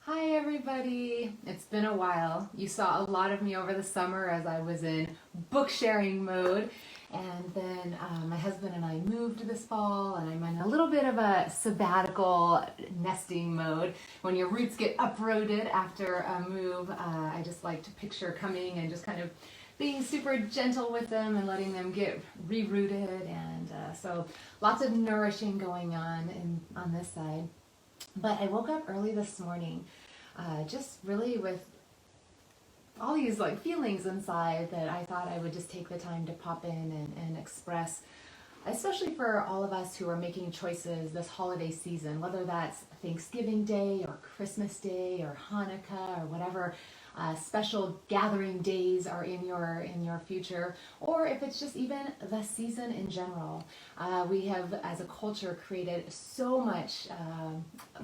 Hi everybody! It's been a while. You saw a lot of me over the summer as I was in book sharing mode. And then my husband and I moved this fall, and I'm in a little bit of a sabbatical nesting mode. When your roots get uprooted after a move, I just like to picture coming and just kind of being super gentle with them and letting them get rerooted. And so lots of nourishing going on this side. But I woke up early this morning, just really with all these like feelings inside that I thought I would just take the time to pop in and express, especially for all of us who are making choices this holiday season, whether that's Thanksgiving Day or Christmas Day or Hanukkah or whatever special gathering days are in your future, or if it's just even the season in general. We have, as a culture, created so much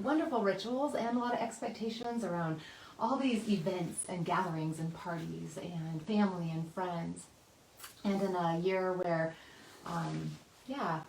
wonderful rituals and a lot of expectations around all these events and gatherings and parties and family and friends. And in a year where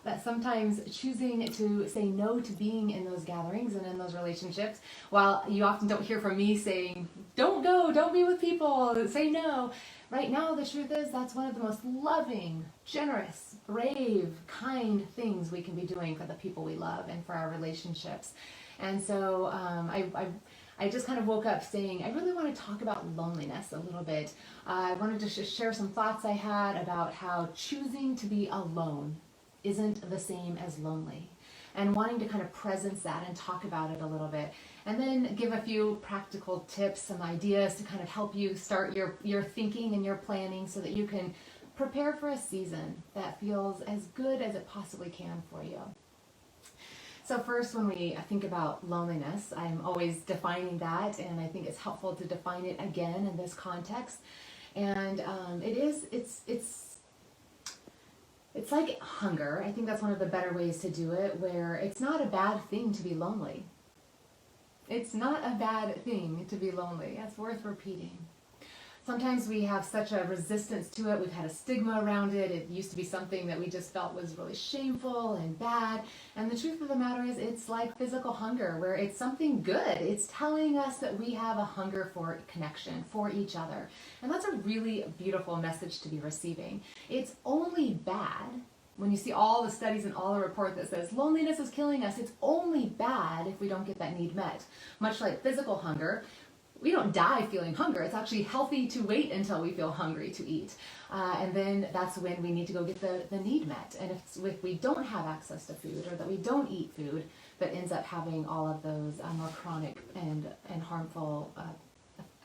that sometimes choosing to say no to being in those gatherings and in those relationships, while you often don't hear from me saying, don't go, don't be with people, say no. Right now, the truth is that's one of the most loving, generous, brave, kind things we can be doing for the people we love and for our relationships. And so I just kind of woke up saying, I really want to talk about loneliness a little bit. I wanted to share some thoughts I had about how choosing to be alone isn't the same as lonely, and wanting to kind of presence that and talk about it a little bit, and then give a few practical tips, some ideas to kind of help you start your thinking and your planning so that you can prepare for a season that feels as good as it possibly can for you. So first, when we think about loneliness, I'm always defining that, and I think it's helpful to define it again in this context. And it's like hunger. I think that's one of the better ways to do it, where it's not a bad thing to be lonely. It's not a bad thing to be lonely. That's worth repeating. Sometimes we have such a resistance to it. We've had a stigma around it. It used to be something that we just felt was really shameful and bad. And the truth of the matter is, it's like physical hunger, where it's something good. It's telling us that we have a hunger for connection, for each other. And that's a really beautiful message to be receiving. It's only bad when you see all the studies and all the report that says loneliness is killing us. It's only bad if we don't get that need met. Much like physical hunger, we don't die feeling hunger. It's actually healthy to wait until we feel hungry to eat. And then that's when we need to go get the need met. And if we don't have access to food, or that we don't eat food, that ends up having all of those more chronic and harmful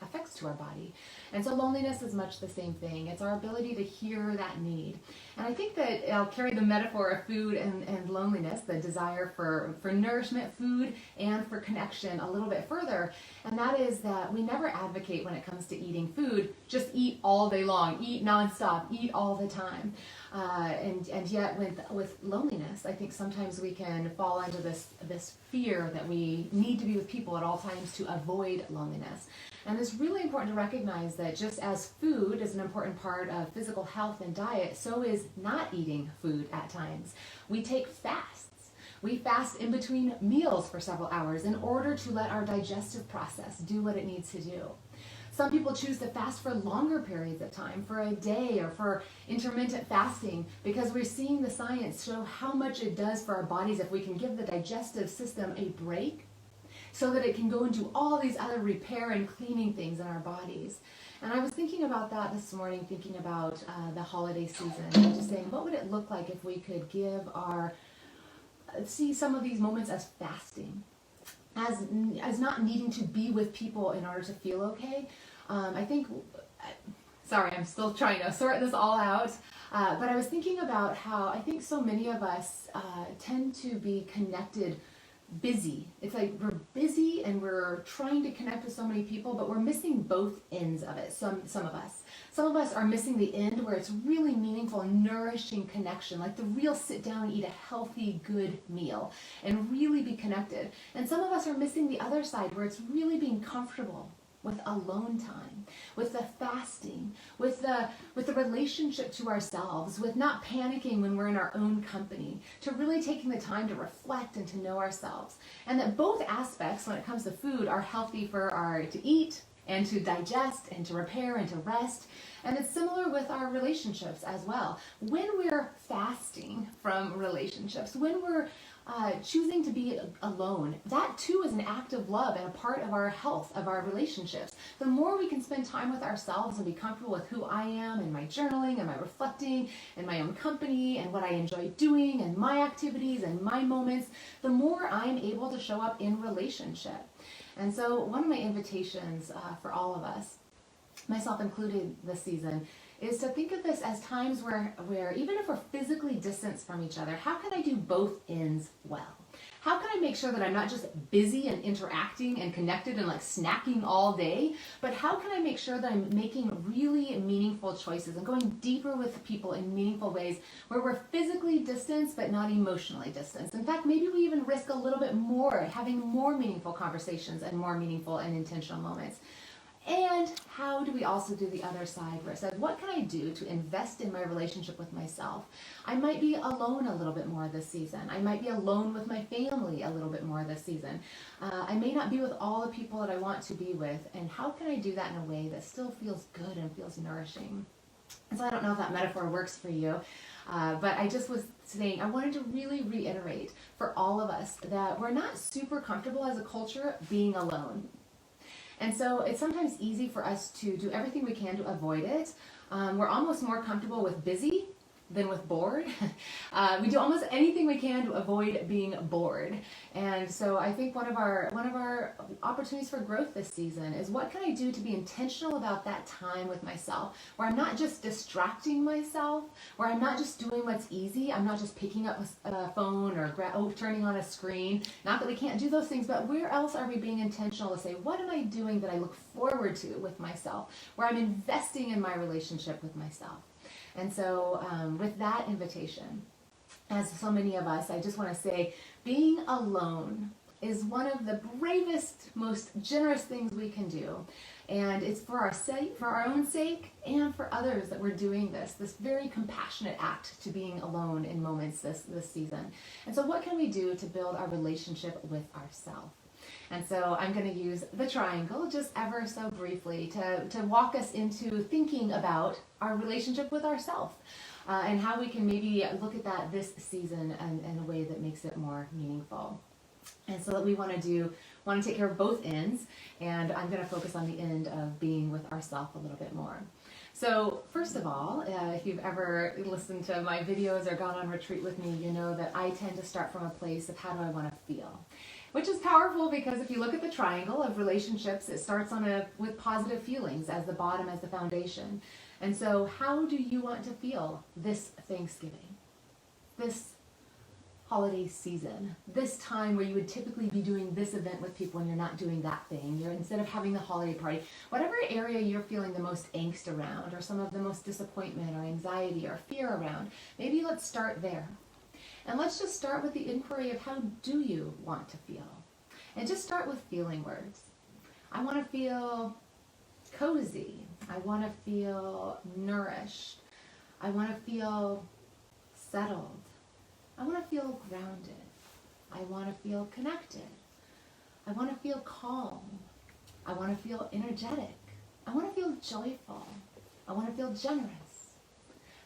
effects to our body. And so loneliness is much the same thing. It's our ability to hear that need. And I think that I'll carry the metaphor of food and loneliness, the desire for nourishment, food, and for connection a little bit further. And that is that we never advocate, when it comes to eating food, just eat all day long, eat nonstop, eat all the time. And yet with loneliness, I think sometimes we can fall into this fear that we need to be with people at all times to avoid loneliness. And it's really important to recognize that just as food is an important part of physical health and diet, so is not eating food at times. We take fasts. We fast in between meals for several hours in order to let our digestive process do what it needs to do. Some people choose to fast for longer periods of time, for a day or for intermittent fasting, because we're seeing the science show how much it does for our bodies if we can give the digestive system a break so that it can go into all these other repair and cleaning things in our bodies. And I was thinking about that this morning, thinking about the holiday season, and just saying, what would it look like if we could see some of these moments as fasting, as not needing to be with people in order to feel okay. I think, sorry, I'm still trying to sort this all out, but I was thinking about how I think so many of us tend to be connected, busy. It's like we're busy and we're trying to connect with so many people, but we're missing both ends of it. Some of us. Some of us are missing the end where it's really meaningful, nourishing connection, like the real sit down and eat a healthy, good meal and really be connected. And some of us are missing the other side where it's really being comfortable with alone time, with the fasting, with the relationship to ourselves, with not panicking when we're in our own company, to really taking the time to reflect and to know ourselves. And that both aspects, when it comes to food, are healthy to eat and to digest and to repair and to rest. And it's similar with our relationships as well. When we're fasting from relationships, when we're choosing to be alone, that too is an act of love and a part of our health, of our relationships. The more we can spend time with ourselves and be comfortable with who I am and my journaling and my reflecting and my own company and what I enjoy doing and my activities and my moments, the more I'm able to show up in relationship. And so one of my invitations for all of us, myself included this season, is to think of this as times where even if we're physically distanced from each other, how can I do both ends well? How can I make sure that I'm not just busy and interacting and connected and like snacking all day, but how can I make sure that I'm making really meaningful choices and going deeper with people in meaningful ways where we're physically distanced but not emotionally distanced? In fact, maybe we even risk a little bit more, having more meaningful conversations and more meaningful and intentional moments. And how do we also do the other side where it says, what can I do to invest in my relationship with myself? I might be alone a little bit more this season. I might be alone with my family a little bit more this season. I may not be with all the people that I want to be with. And how can I do that in a way that still feels good and feels nourishing? And so I don't know if that metaphor works for you. But I just was saying, I wanted to really reiterate for all of us that we're not super comfortable as a culture being alone. And so it's sometimes easy for us to do everything we can to avoid it. We're almost more comfortable with busy than with bored. We do almost anything we can to avoid being bored. And so I think one of our opportunities for growth this season is, what can I do to be intentional about that time with myself, where I'm not just distracting myself, where I'm not just doing what's easy, I'm not just picking up a phone or turning on a screen. Not that we can't do those things, but where else are we being intentional to say, what am I doing that I look forward to with myself, where I'm investing in my relationship with myself? And so with that invitation, as so many of us, I just want to say, being alone is one of the bravest, most generous things we can do. And it's for our sake, for our own sake, and for others that we're doing this very compassionate act to being alone in moments this season. And so what can we do to build our relationship with ourselves? And so I'm going to use the triangle just ever so briefly to walk us into thinking about our relationship with ourselves and how we can maybe look at that this season in a way that makes it more meaningful. And so that we want to take care of both ends, and I'm going to focus on the end of being with ourselves a little bit more. So first of all, if you've ever listened to my videos or gone on retreat with me, you know that I tend to start from a place of how do I want to feel. Which is powerful, because if you look at the triangle of relationships, it starts with positive feelings as the bottom, as the foundation. And so how do you want to feel this Thanksgiving, this holiday season, this time where you would typically be doing this event with people and you're not doing that thing? Instead of having the holiday party, whatever area you're feeling the most angst around, or some of the most disappointment or anxiety or fear around, maybe let's start there. And let's just start with the inquiry of, how do you want to feel? And just start with feeling words. I want to feel cozy. I want to feel nourished. I want to feel settled. I want to feel grounded. I want to feel connected. I want to feel calm. I want to feel energetic. I want to feel joyful. I want to feel generous.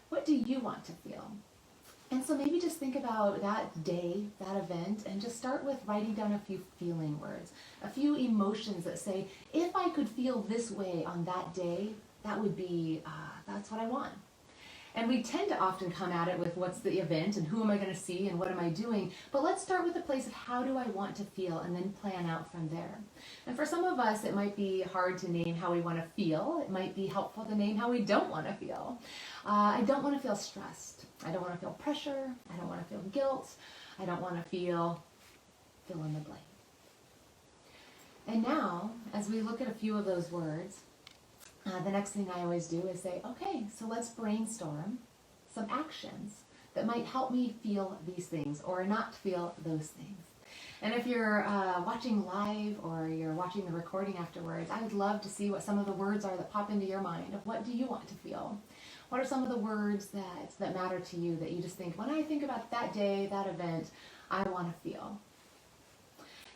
What do you want to feel? And so maybe just think about that day, that event, and just start with writing down a few feeling words, a few emotions that say, if I could feel this way on that day, that would be, that's what I want. And we tend to often come at it with, what's the event and who am I going to see and what am I doing? But let's start with the place of, how do I want to feel, and then plan out from there. And for some of us, it might be hard to name how we want to feel. It might be helpful to name how we don't want to feel. I don't want to feel stressed. I don't want to feel pressure. I don't want to feel guilt. I don't want to fill in the blank. And now, as we look at a few of those words, the next thing I always do is say, okay, so let's brainstorm some actions that might help me feel these things or not feel those things. And if you're watching live or you're watching the recording afterwards, I would love to see what some of the words are that pop into your mind of what do you want to feel. What are some of the words that matter to you that you just think, when I think about that day, that event, I want to feel?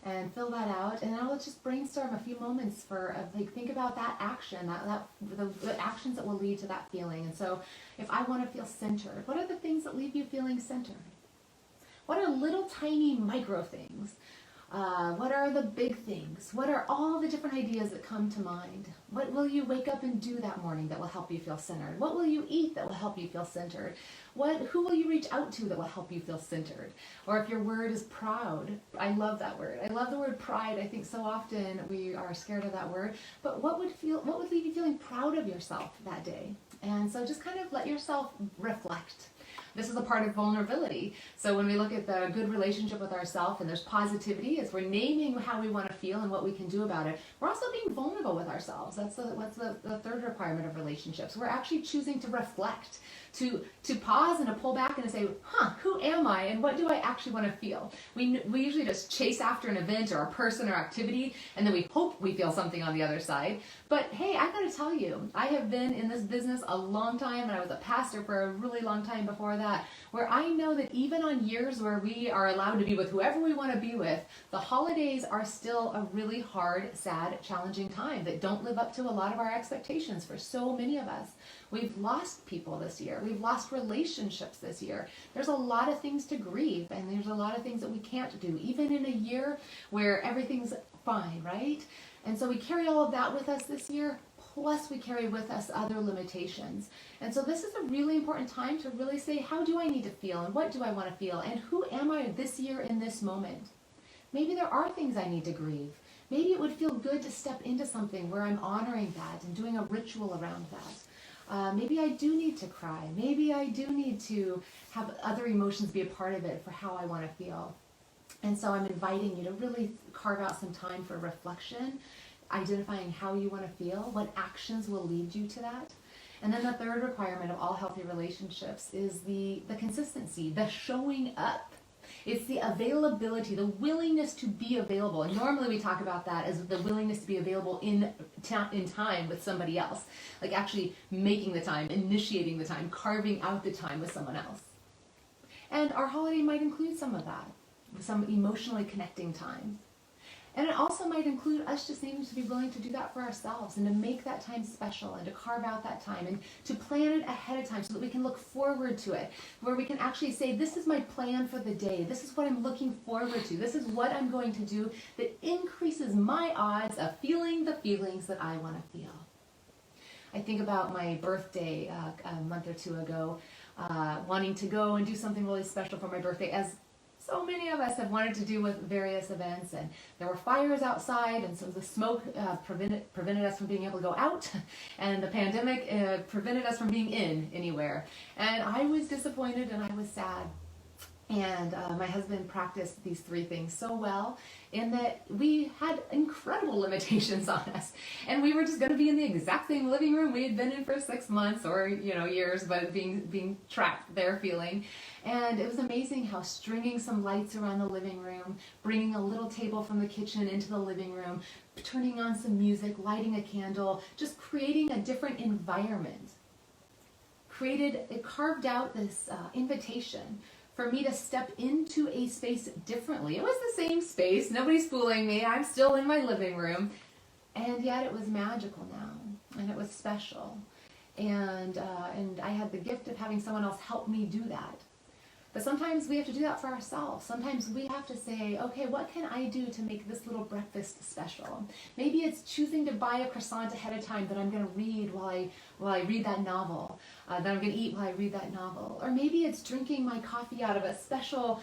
And fill that out, and now let's just brainstorm a few moments for think about that action, the actions that will lead to that feeling. And so, if I want to feel centered, what are the things that leave you feeling centered? What are little tiny micro things? What are the big things? What are all the different ideas that come to mind? What will you wake up and do that morning that will help you feel centered? What will you eat that will help you feel centered? Who will you reach out to that will help you feel centered? Or if your word is proud, I love that word. I love the word pride. I think so often we are scared of that word. But what would leave you feeling proud of yourself that day? And so just kind of let yourself reflect. This is a part of vulnerability. So when we look at the good relationship with ourselves and there's positivity, as we're naming how we want to feel and what we can do about it, we're also being vulnerable with ourselves. That's the third requirement of relationships. We're actually choosing to reflect, to pause and to pull back and to say, who am I and what do I actually want to feel? We usually just chase after an event or a person or activity, and then we hope we feel something on the other side. But hey, I got to tell you, I have been in this business a long time, and I was a pastor for a really long time before that, where I know that even on years where we are allowed to be with whoever we want to be with, the holidays are still a really hard, sad, challenging time that don't live up to a lot of our expectations for so many of us. We've lost people this year. We've lost relationships this year. There's a lot of things to grieve, and there's a lot of things that we can't do, even in a year where everything's fine, right? And so we carry all of that with us this year, plus we carry with us other limitations. And so this is a really important time to really say, how do I need to feel, and what do I want to feel, and who am I this year in this moment? Maybe there are things I need to grieve. Maybe it would feel good to step into something where I'm honoring that and doing a ritual around that. Maybe I do need to cry. Maybe I do need to have other emotions be a part of it for how I want to feel. And so I'm inviting you to really carve out some time for reflection, identifying how you want to feel, what actions will lead you to that. And then the third requirement of all healthy relationships is the consistency, the showing up. It's the availability, the willingness to be available. And normally we talk about that as the willingness to be available in time with somebody else. Like actually making the time, initiating the time, carving out the time with someone else. And our holiday might include some of that, some emotionally connecting time. And it also might include us just needing to be willing to do that for ourselves and to make that time special and to carve out that time and to plan it ahead of time so that we can look forward to it, where we can actually say, this is my plan for the day. This is what I'm looking forward to. This is what I'm going to do that increases my odds of feeling the feelings that I want to feel. I think about my birthday a month or two ago, wanting to go and do something really special for my birthday, as so many of us have wanted to do with various events, and there were fires outside, and so the smoke prevented us from being able to go out, and the pandemic prevented us from being in anywhere. And I was disappointed and I was sad. And my husband practiced these three things so well in that we had incredible limitations on us. And we were just going to be in the exact same living room we had been in for 6 months or, years, but being trapped there feeling. And it was amazing how stringing some lights around the living room, bringing a little table from the kitchen into the living room, turning on some music, lighting a candle, just creating a different environment. It carved out this invitation for me to step into a space differently. It was the same space. Nobody's fooling me. I'm still in my living room. And yet it was magical now. And it was special. And I had the gift of having someone else help me do that. But sometimes we have to do that for ourselves. Sometimes we have to say, okay, what can I do to make this little breakfast special? Maybe it's choosing to buy a croissant ahead of time that I'm going to read while I read that novel, that I'm going to eat while I read that novel. Or maybe it's drinking my coffee out of a special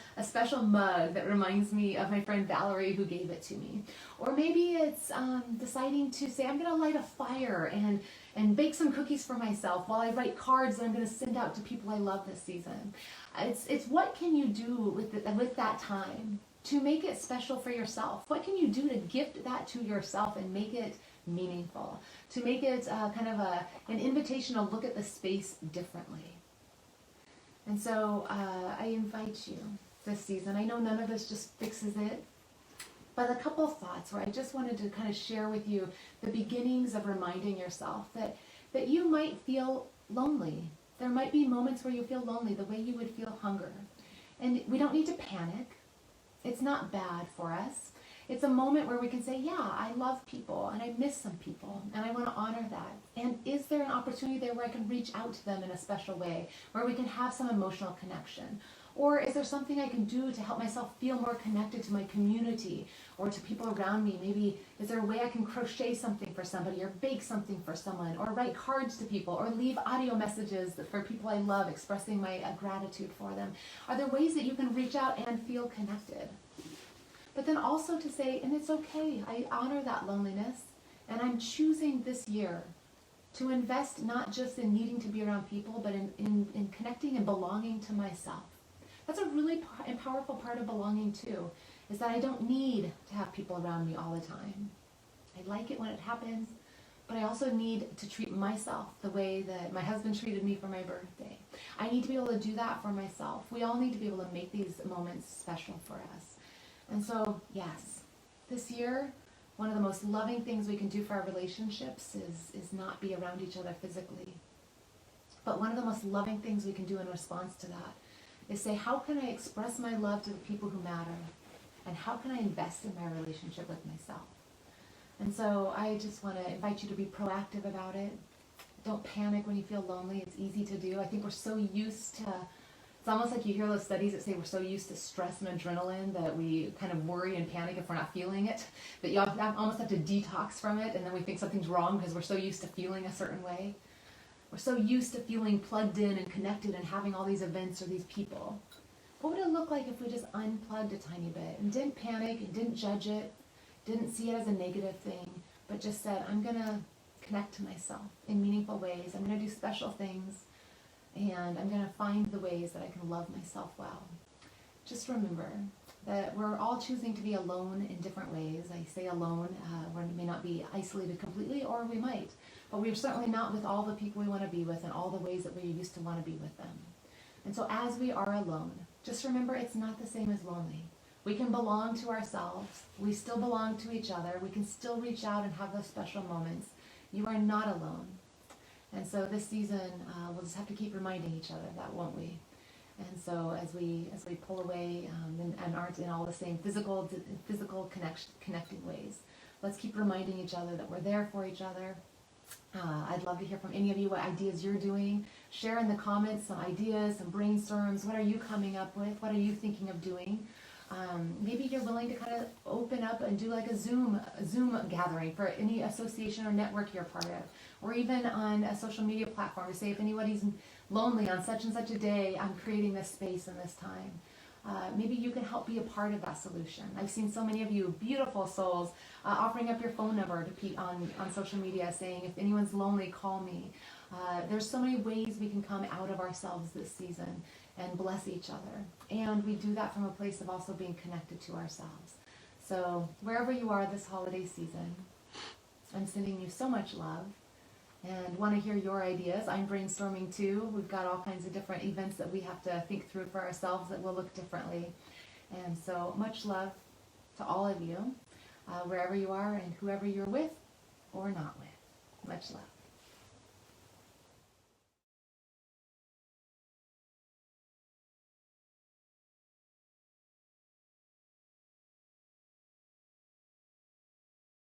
mug that reminds me of my friend Valerie who gave it to me. Or maybe it's deciding to say, I'm going to light a fire and bake some cookies for myself while I write cards that I'm going to send out to people I love this season. It's what can you do with that time to make it special for yourself? What can you do to gift that to yourself and make it meaningful? To make it kind of an invitation to look at the space differently. And so I invite you this season. I know none of us just fixes it. But a couple thoughts where I just wanted to kind of share with you the beginnings of reminding yourself that you might feel lonely. There might be moments where you feel lonely the way you would feel hunger. And we don't need to panic. It's not bad for us. It's a moment where we can say, yeah, I love people and I miss some people and I want to honor that. And is there an opportunity there where I can reach out to them in a special way, where we can have some emotional connection? Or is there something I can do to help myself feel more connected to my community or to people around me? Maybe is there a way I can crochet something for somebody or bake something for someone or write cards to people or leave audio messages for people I love expressing my gratitude for them? Are there ways that you can reach out and feel connected? But then also to say, and it's okay, I honor that loneliness and I'm choosing this year to invest not just in needing to be around people, but in connecting and belonging to myself. That's a really powerful part of belonging too, is that I don't need to have people around me all the time. I like it when it happens, but I also need to treat myself the way that my husband treated me for my birthday. I need to be able to do that for myself. We all need to be able to make these moments special for us. And so, yes, this year, one of the most loving things we can do for our relationships is not be around each other physically. But one of the most loving things we can do in response to that is say, how can I express my love to the people who matter? And how can I invest in my relationship with myself? And so I just want to invite you to be proactive about it. Don't panic when you feel lonely. It's easy to do. I think we're so used to, it's almost like you hear those studies that say we're so used to stress and adrenaline that we kind of worry and panic if we're not feeling it. That you almost have to detox from it, and then we think something's wrong because we're so used to feeling a certain way. We're so used to feeling plugged in and connected and having all these events or these people. What would it look like if we just unplugged a tiny bit and didn't panic and didn't judge it, didn't see it as a negative thing, but just said, I'm going to connect to myself in meaningful ways. I'm going to do special things, and I'm going to find the ways that I can love myself well. Just remember that we're all choosing to be alone in different ways. I say alone, we may not be isolated completely, or we might. But we're certainly not with all the people we want to be with in all the ways that we used to want to be with them. And so as we are alone, just remember it's not the same as lonely. We can belong to ourselves. We still belong to each other. We can still reach out and have those special moments. You are not alone. And so this season, we'll just have to keep reminding each other of that, won't we? And so as we pull away and aren't in all the same physical connecting ways, let's keep reminding each other that we're there for each other. I'd love to hear from any of you what ideas you're doing. Share in the comments some ideas, some brainstorms. What are you coming up with? What are you thinking of doing? Maybe you're willing to kind of open up and do like a Zoom gathering for any association or network you're part of, or even on a social media platform to say if anybody's lonely on such and such a day, I'm creating this space and this time. Maybe you can help be a part of that solution. I've seen so many of you beautiful souls offering up your phone number to on social media saying, if anyone's lonely, call me. There's so many ways we can come out of ourselves this season and bless each other. And we do that from a place of also being connected to ourselves. So wherever you are this holiday season, I'm sending you so much love and want to hear your ideas. I'm brainstorming too. We've got all kinds of different events that we have to think through for ourselves that will look differently. And so much love to all of you, wherever you are and whoever you're with or not with. Much love.